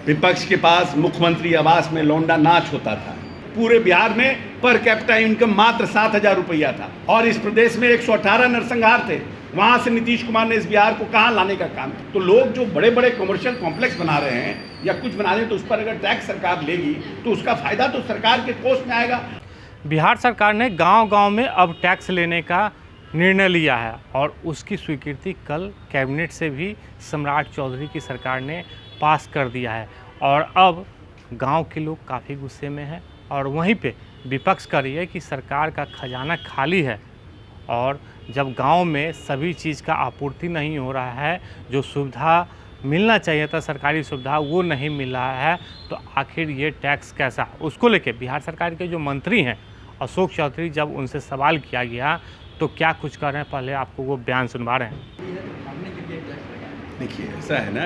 विपक्ष के पास मुख्यमंत्री आवास में लौंडा नाच होता था। पूरे बिहार में पर कैपिटा इनकम मात्र 7,000 रुपया था और इस प्रदेश में 118 नरसंहार थे। वहां से नीतीश कुमार ने इस बिहार को कहां लाने का काम किया। तो लोग जो बड़े बड़े कमर्शियल कॉम्प्लेक्स बना रहे हैं या कुछ बना रहे हैं, तो उस पर अगर टैक्स सरकार लेगी तो उसका फायदा तो सरकार के कोष में आएगा। बिहार सरकार ने गांव-गांव में अब टैक्स लेने का निर्णय लिया है और उसकी स्वीकृति कल कैबिनेट से भी सम्राट चौधरी की सरकार ने पास कर दिया है और अब गांव के लोग काफ़ी गुस्से में हैं और वहीं पे विपक्ष कर रही है कि सरकार का खजाना खाली है और जब गांव में सभी चीज़ का आपूर्ति नहीं हो रहा है, जो सुविधा मिलना चाहिए था सरकारी सुविधा वो नहीं मिल रहा है, तो आखिर ये टैक्स कैसा। उसको लेके बिहार सरकार के जो मंत्री हैं अशोक चौधरी, जब उनसे सवाल किया गया तो क्या कुछ कर रहे हैं, पहले आपको वो बयान सुनवा रहे हैं। देखिए, ऐसा है ना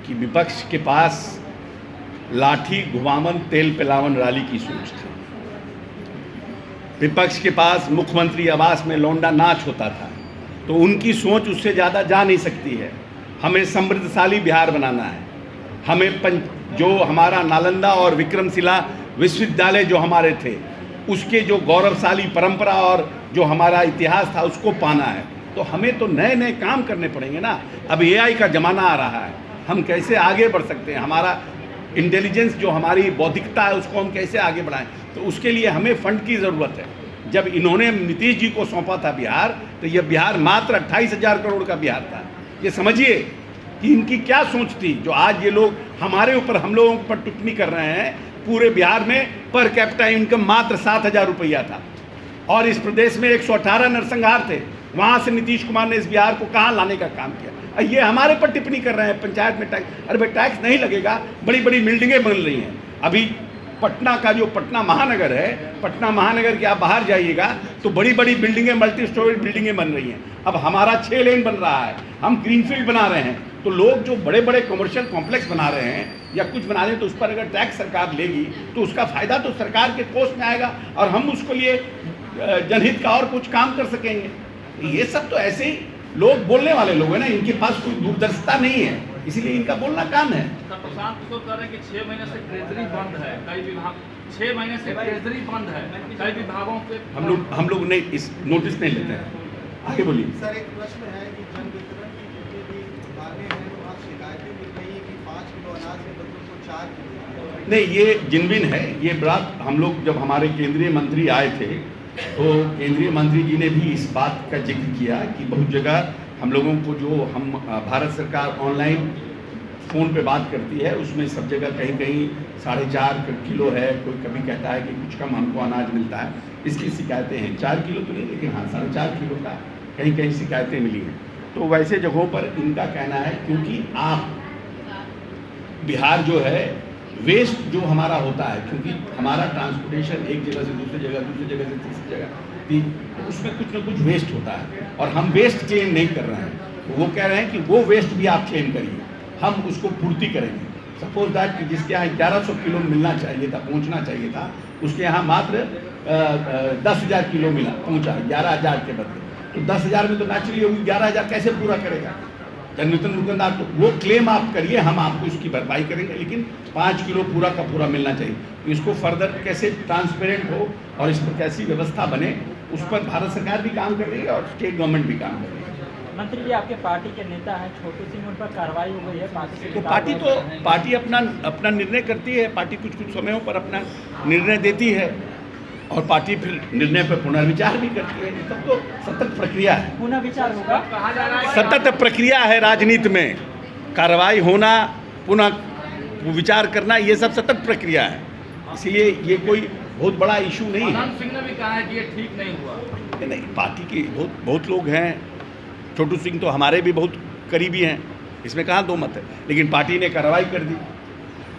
कि विपक्ष के पास लाठी घुमावन तेल पिलावन राली की सोच थी। विपक्ष के पास मुख्यमंत्री आवास में लौंडा नाच होता था, तो उनकी सोच उससे ज़्यादा जा नहीं सकती है। हमें समृद्धशाली बिहार बनाना है। हमें जो हमारा नालंदा और विक्रमशिला विश्वविद्यालय जो हमारे थे, उसके जो गौरवशाली परंपरा और जो हमारा इतिहास था उसको पाना है। तो हमें तो नए नए काम करने पड़ेंगे ना। अब एआई का ज़माना आ रहा है, हम कैसे आगे बढ़ सकते हैं, हमारा इंटेलिजेंस जो हमारी बौद्धिकता है उसको हम कैसे आगे बढ़ाएं, तो उसके लिए हमें फंड की ज़रूरत है। जब इन्होंने नीतीश जी को सौंपा था बिहार, तो यह बिहार मात्र 28,000 करोड़ का बिहार था। ये समझिए कि इनकी क्या सोच थी, जो आज ये लोग हमारे ऊपर, हम लोगों पर टिप्पणी कर रहे हैं। पूरे बिहार में पर कैपिटा इनकम मात्र 7,000 रुपया था और इस प्रदेश में 118 नरसंहार थे। वहाँ से नीतीश कुमार ने इस बिहार को कहाँ लाने का काम किया। ये हमारे पर टिप्पणी कर रहे हैं पंचायत में टैक्स। अरे भाई, टैक्स नहीं लगेगा, बड़ी बड़ी बिल्डिंगें बन रही हैं। अभी पटना का जो पटना महानगर है, पटना महानगर के आप बाहर जाइएगा तो बड़ी बड़ी बिल्डिंगें, मल्टी स्टोरेज बिल्डिंगें बन रही हैं। अब हमारा 6 लेन बन रहा है, हम ग्रीनफील्ड बना रहे हैं। तो लोग जो बड़े बड़े कमर्शियल कॉम्प्लेक्स बना रहे हैं या कुछ बना रहे हैं, तो उस पर अगर टैक्स सरकार लेगी तो उसका फायदा तो सरकार के कोष में आएगा और हम उसके लिए जनहित का और कुछ काम कर सकेंगे। ये सब तो ऐसे ही लोग बोलने वाले लोग हैं ना, इनके पास कोई दूरदर्शिता नहीं है, इसीलिए इनका बोलना काम है। प्रशांत किशोर कह रहे हैं कि 6 महीने से ट्रेजरी बंद है, कई विभाग 6 महीने से ट्रेजरी बंद है, कई विभागों पे हम लोग नहीं इस नोटिस नहीं लेते हैं। आगे बोलिए सर। एक प्रश्न है कि जन वितरण की जितनी भी विभागें हैं, तो आप शिकायतें मिल रही है कि 5 किलो अनाज के बदले को 4 किलो। नहीं, ये जिनविन है। ये बात हम लोग जब हमारे केंद्रीय मंत्री आए थे तो केंद्रीय मंत्री जी ने भी इस बात का जिक्र किया कि बहुत जगह हम लोगों को जो हम भारत सरकार ऑनलाइन फ़ोन पे बात करती है, उसमें सब जगह कहीं कहीं 4.5 किलो है, कोई कभी कहता है कि कुछ कम हमको अनाज मिलता है। इसकी शिकायतें हैं। 4 किलो तो नहीं, लेकिन हाँ 4.5 किलो का कहीं कहीं शिकायतें मिली हैं। तो वैसे जगहों पर इनका कहना है, क्योंकि आप बिहार जो है वेस्ट जो हमारा होता है, क्योंकि हमारा ट्रांसपोर्टेशन एक जगह से दूसरी जगह, दूसरी जगह से तीसरी जगह, तो उसमें कुछ ना कुछ वेस्ट होता है और हम वेस्ट क्लेम नहीं कर रहे हैं। तो वो कह रहे हैं कि वो वेस्ट भी आप क्लेम करिए, हम उसको पूर्ति करेंगे। सपोज दैट कि जिसके यहाँ 1100 किलो मिलना चाहिए था, पहुँचना चाहिए था, उसके यहाँ मात्र 10,000 किलो मिला, पहुँचा 11,000 के बदले। तो 10,000 में तो नेचुरली होगी, 11,000 कैसे पूरा करेगा जनवितरण दुकानदार। तो वो क्लेम आप करिए, हम आपको इसकी भरपाई करेंगे, लेकिन 5 किलो पूरा का पूरा मिलना चाहिए। तो इसको फर्दर कैसे ट्रांसपेरेंट हो और इस पर कैसी व्यवस्था बने, उस पर भारत सरकार भी काम कर रही है और स्टेट गवर्नमेंट भी काम कर रही है। मंत्री जी, आपके पार्टी के नेता हैं छोटू सिंह, उन पर कार्रवाई हो गई है पार्टी से। तो पार्टी अपना निर्णय करती है। पार्टी कुछ कुछ समयों पर अपना निर्णय देती है और पार्टी फिर निर्णय पर पुनर्विचार भी करती है। तब तो सतत प्रक्रिया है, पुनर्विचार होगा, कहा जा रहा है सतत प्रक्रिया है राजनीति में। कार्रवाई होना, पुनः विचार करना, ये सब सतत प्रक्रिया है। इसलिए ये कोई बहुत बड़ा इशू नहीं है। अनंत सिंह ने भी कहा है कि ये ठीक नहीं हुआ। नहीं, पार्टी के बहुत लोग हैं। छोटू सिंह तो हमारे भी बहुत करीबी हैं, इसमें कहाँ दो मत है, लेकिन पार्टी ने कार्रवाई कर दी।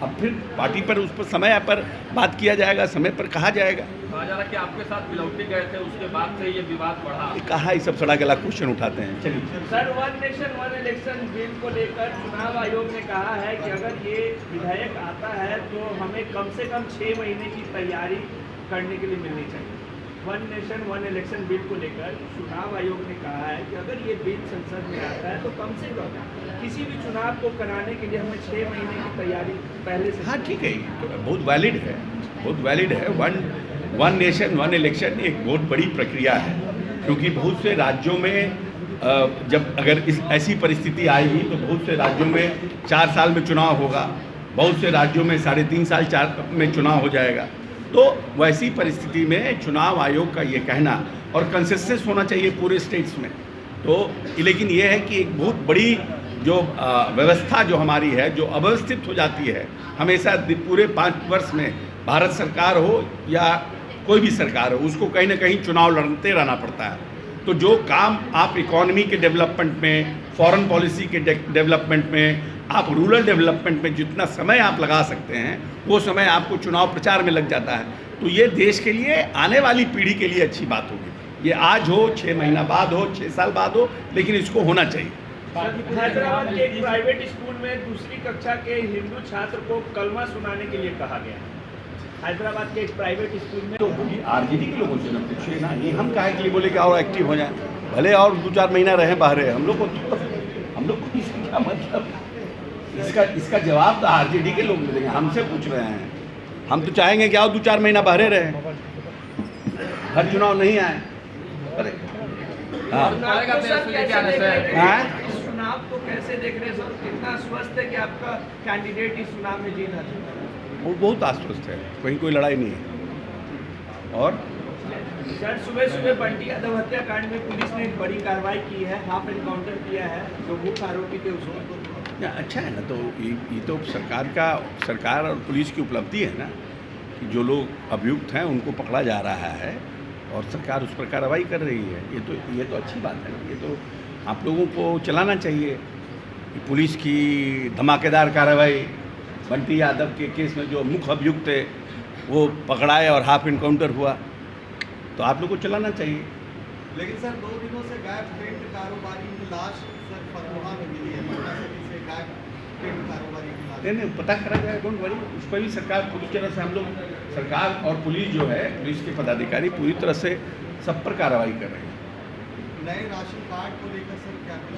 अब फिर पार्टी पर उस पर समय पर बात किया जाएगा, समय पर कहा जाएगा। कहा जा रहा है कि आपके साथ बिलौटी गए थे, उसके बाद से ये विवाद बढ़ा। कहा ये सब सड़ा गला क्वेश्चन उठाते हैं। चलिए सर, 1 नेशन 1 इलेक्शन बिल को लेकर चुनाव आयोग ने कहा है कि अगर ये विधेयक आता है तो हमें कम से कम 6 महीने की तैयारी करने के लिए मिलनी चाहिए। One nation one election bill को लेकर चुनाव आयोग ने कहा है कि अगर ये बिल संसद में आता है तो कम से कम किसी भी चुनाव को कराने के लिए हमें 6 महीने की तैयारी पहले से। हाँ ठीक है, तो बहुत वैलिड है, बहुत वैलिड है। वन नेशन वन इलेक्शन एक बहुत बड़ी प्रक्रिया है, क्योंकि बहुत से राज्यों में जब अगर ऐसी परिस्थिति आएगी तो बहुत से राज्यों में 4 साल में चुनाव होगा, बहुत से राज्यों में 3.5 साल 4 में चुनाव हो जाएगा। तो वैसी परिस्थिति में चुनाव आयोग का ये कहना, और कंसेंसस होना चाहिए पूरे स्टेट्स में, तो लेकिन ये है कि एक बहुत बड़ी जो व्यवस्था जो हमारी है, जो अव्यवस्थित हो जाती है हमेशा पूरे 5 वर्ष में, भारत सरकार हो या कोई भी सरकार हो, उसको कहीं ना कहीं चुनाव लड़ते रहना पड़ता है। तो जो काम आप इकोनॉमी के डेवलपमेंट में, फॉरेन पॉलिसी के डेवलपमेंट में, आप रूरल डेवलपमेंट में जितना समय आप लगा सकते हैं, वो समय आपको चुनाव प्रचार में लग जाता है। तो ये देश के लिए, आने वाली पीढ़ी के लिए अच्छी बात होगी। ये आज हो, 6 महीना बाद हो, 6 साल बाद हो, लेकिन इसको होना चाहिए। हैदराबाद के एक प्राइवेट स्कूल में दूसरी कक्षा के हिंदू छात्र को कलमा सुनाने के लिए कहा गया। हैदराबाद के एक प्राइवेट स्कूल में तो आरजेडी के लोगों से न पूछिए ना, ये हम काहे के लिए बोले कि और एक्टिव हो जाए, भले और 2-4 महीना रहे बाहर है, हम लोग को इससे क्या मतलब। इसका जवाब तो आरजेडी के लोग देंगे, हमसे पूछ रहे हैं। हम तो चाहेंगे कि और 2-4 महीना बाहर रहे, हर चुनाव नहीं आए। अरे हाँ, चुनाव को कैसे देख रहे हैं सर? कितना स्वस्थ है कि आपका कैंडिडेट इस चुनाव में जीत हासिल है? वो बहुत आश्वस्त है, कहीं कोई लड़ाई नहीं है। और सर सुबह बंटी यादव हत्याकांड में पुलिस ने एक बड़ी कार्रवाई की है, हाफ एनकाउंटर किया है, जो मुख्य आरोपी थे उसको। अच्छा है ना, तो ये तो सरकार और पुलिस की उपलब्धि है ना, कि जो लोग अभियुक्त हैं उनको पकड़ा जा रहा है और सरकार उस पर कार्रवाई कर रही है। ये तो अच्छी बात है। ये तो आप लोगों को चलाना चाहिए कि पुलिस की धमाकेदार कार्रवाई, बंटी यादव के केस में जो मुख्य अभियुक्त थे वो पकड़ाए और हाफ एनकाउंटर हुआ, तो आप लोग को चलाना चाहिए। लेकिन सर 2 दिनों से गायब टेंट कारोबारी की लाश सर फतुहा में मिली है, पटना सिटी से गायब टेंट कारोबारी की लाश। नहीं, पता करा जाए, डोंट वरी, उस पर भी सरकार पूरी तरह से, हम लोग सरकार और पुलिस जो है, पुलिस के पदाधिकारी पूरी तरह से सब पर कार्रवाई कर रहे हैं। नए राशन कार्ड को लेकर सर क्या कुछ?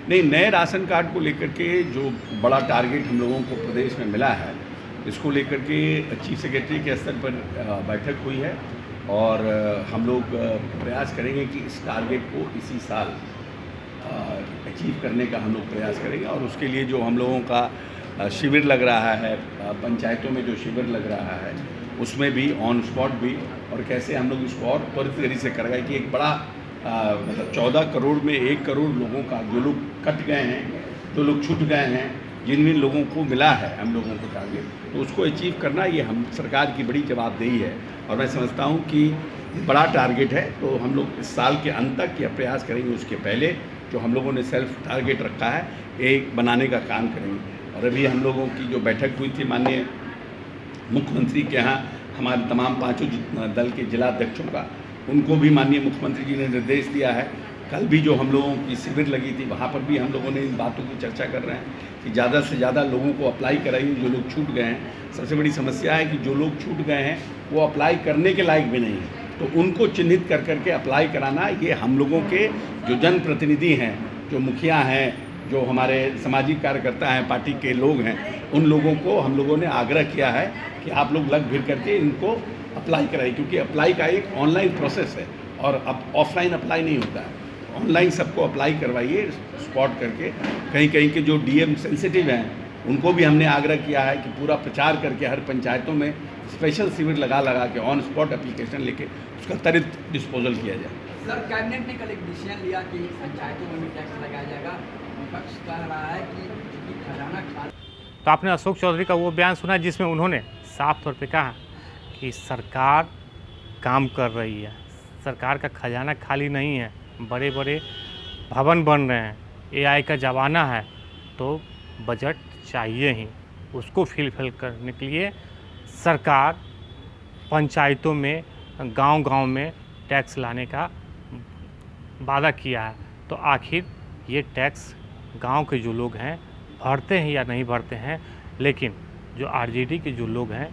नहीं, नए राशन कार्ड को लेकर के जो बड़ा टारगेट हम लोगों को प्रदेश में मिला है, इसको लेकर के चीफ सेक्रेटरी के स्तर पर बैठक हुई है और हम लोग प्रयास करेंगे कि इस टारगेट को इसी साल अचीव करने का हम लोग प्रयास करेंगे। और उसके लिए जो हम लोगों का शिविर लग रहा है, पंचायतों में जो शिविर लग रहा है, उसमें भी ऑन स्पॉट भी, और कैसे हम लोग इसको और त्वरित तरीके से करेंगे कि एक बड़ा मतलब 14 करोड़ में 1 करोड़ लोगों का, जो लोग कट गए हैं, जो लोग छूट गए हैं, जिन जिन लोगों को मिला है हम लोगों को टारगेट, तो उसको अचीव करना ये हम सरकार की बड़ी जवाबदेही है। और मैं समझता हूँ कि बड़ा टारगेट है, तो हम लोग इस साल के अंत तक यह प्रयास करेंगे। उसके पहले जो हम लोगों ने सेल्फ टारगेट रखा है, एक बनाने का काम करेंगे। और अभी हम लोगों की जो बैठक हुई थी माननीय मुख्यमंत्री के यहाँ, हमारे तमाम 5 दल के जिलाध्यक्षों का, उनको भी माननीय मुख्यमंत्री जी ने निर्देश दिया है। कल भी जो हम लोगों की शिविर लगी थी, वहाँ पर भी हम लोगों ने इन बातों की चर्चा कर रहे हैं कि ज़्यादा से ज़्यादा लोगों को अप्लाई कराइए, जो लोग छूट गए हैं। सबसे बड़ी समस्या है कि जो लोग छूट गए हैं वो अप्लाई करने के लायक भी नहीं है, तो उनको चिन्हित कर करके अप्लाई कराना, ये हम लोगों के जो जनप्रतिनिधि हैं, जो मुखिया हैं, जो हमारे सामाजिक कार्यकर्ता हैं, पार्टी के लोग हैं, उन लोगों को हम लोगों ने आग्रह किया है कि आप लोग लग भिड़ करके इनको अप्लाई कराइए, क्योंकि अप्लाई का एक ऑनलाइन प्रोसेस है और अब ऑफलाइन अप्लाई नहीं होता है। ऑनलाइन सबको अप्लाई करवाइए स्पॉट करके। कहीं कहीं के जो डीएम सेंसिटिव हैं, उनको भी हमने आग्रह किया है कि पूरा प्रचार करके हर पंचायतों में स्पेशल शिविर लगा के ऑन स्पॉट एप्लीकेशन लेके उसका त्वरित डिस्पोजल किया जाए। सर, कैबिनेट ने कल एक डिसीजन लिया कि पंचायतों में भी टैक्स लगाया जाएगा। विपक्ष कह रहा है कि खजाना खाली। तो आपने अशोक चौधरी का वो बयान सुना जिसमें उन्होंने साफ तौर पे कहा कि सरकार काम कर रही है, सरकार का खजाना खाली नहीं है, बड़े बड़े भवन बन रहे हैं, एआई का ज़माना है, तो बजट चाहिए ही। उसको फिलफिल करने के लिए सरकार पंचायतों में, गांव-गांव में टैक्स लाने का वादा किया है। तो आखिर ये टैक्स गांव के जो लोग हैं भरते हैं या नहीं भरते हैं, लेकिन जो आरजेडी के जो लोग हैं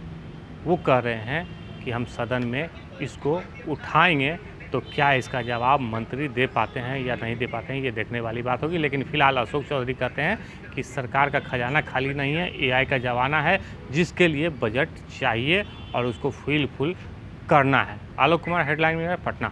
वो कह रहे हैं कि हम सदन में इसको उठाएंगे तो क्या इसका जवाब मंत्री दे पाते हैं या नहीं दे पाते हैं, ये देखने वाली बात होगी। लेकिन फिलहाल अशोक चौधरी कहते हैं कि सरकार का खजाना खाली नहीं है, एआई का ज़माना है जिसके लिए बजट चाहिए और उसको फुल करना है। आलोक कुमार, हेडलाइन में, पटना।